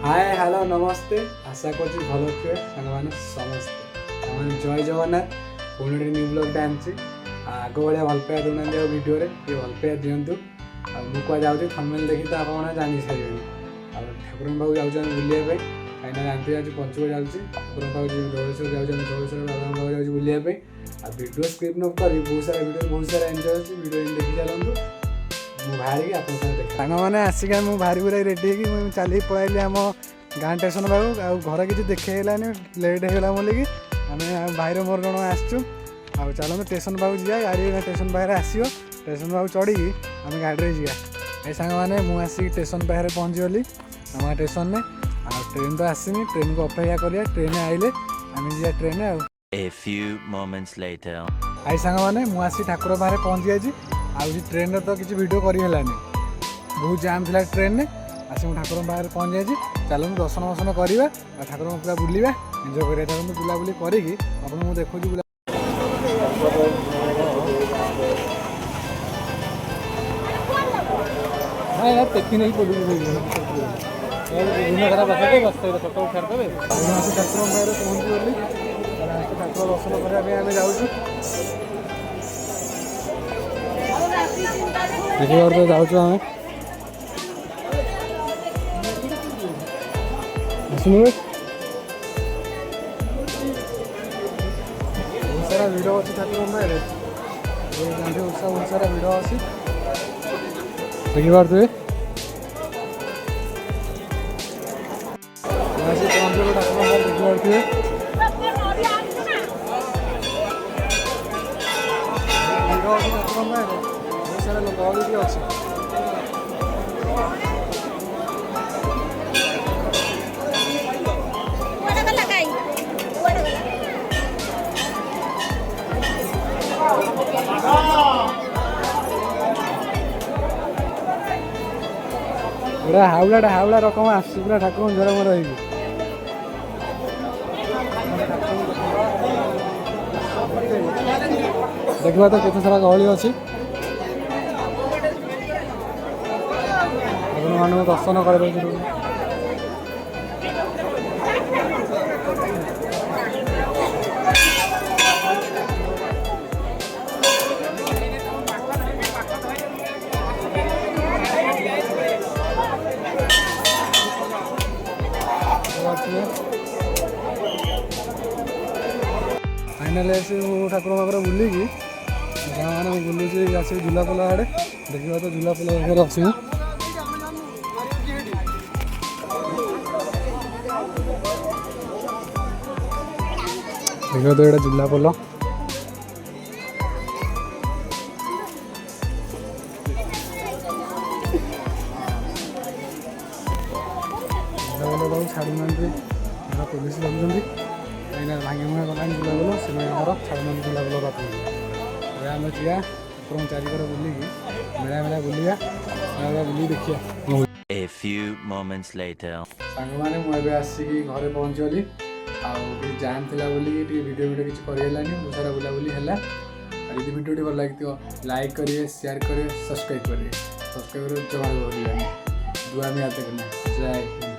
Hi hello नमस्ते आशा कर भल थे सांग समस्ते जय जगन्नाथ पुणी न्यू ब्लॉग आनी आग भाया भल पाया दूना भिडियो ये भल पाया दिंतु मुझे जाऊँगी थंबनेल देखी तो आप जानी सारे ठाकुर पाक जाऊँ बुलाइए कहीं जानते आज पंचुक जाऊँगी ठाकुर पाक धवलेश्वर जाऊँ धवलेश्वर बाबा पाक जाऊँ बुलाइए भिडियो स्क्रिप्ट न कर बहुत सारा भिडियो बहुत सारा एंजॉय अच्छी भिडियो देखी चलूँ मुझे बाहर आप सांग मैंने आसिक मुझे बाहर पूरा रेडी हो चल पलि आम गाँ स्टेशन पाक आ घर किसी देखेलानी लेट होगा बोलिकी आम भाईर मोर जन आसचु आ चलते स्टेशन पाक जा गाड़ी स्टेशन पाखे आसो स्टेशन पाक चढ़ी आम गाड़ी जा ये सांग मैंने मुझे आसिक स्टेशन पाखे पहुँचीगली आम स्टेशन में आ ट्रेन तो आसनी ट्रेन को अपेक्षा करिया ट्रेन आइले आम जा ट्रेन आ A few moments later. I sang मैंने मुझे आसी ठाकुर पाखे पहुँची जाइए आज ट्रेन तो किसी वीडियो करेलानी बहुत जाम था ट्रेन में आस ठाकुर पाखे पहुँच जाइए चलो दर्शन वर्शन करवा ठाकुर पूरा बुलवा एंजय करिए चलते बुलाबुली करी आपको देखुची बुला टेकी नहीं पड़ू दिन खराब बस फोटो उठादेवे ठाकुर पाखे पहुँची गली ठाकुर दर्शन करने जाऊँ देखिए तो जाऊँ आम बहुत सारा भिड़ अच्छी ठाकुर पाखे बहुत सारा भिड़ अच्छी देखिए पहुँचे ठाकुर पाखे देखिए बहुत सारा लोक अच्छे पूरा हावड़ा रकम आस पूरा ठाकुर झर मर देखा तो केते सारा गहली अच्छी मान दर्शन कर फाइनाल ठाकुर पाखे बुलिकी गाँव मैंने बुलूँ आस झूलापोल आड़े देखा तो झूलापोल पाखे अच्छी देखो तो ये झूलापोल झूलापोल छाड़ू ना पुलिस लगुंट कहीं भांगी भुआ गला झूलापोल से छाड़ू झूलापोल पाक आम जा ठाकुर चारिकर बुलिकी मेला मेला बुलिया बुली देखिए A few moments later. सांग मैंने मुझे आसिक घरे पहुँचीगली आगे जाम थी बोलिए वीडियो किसी करेलानी बहुत सारा बुलाबुली है यदि वीडियो भल लगी लाइक करिए शेयर करिए सब्सक्राइब करिए जमा भूलिए दुआ में आते करना जय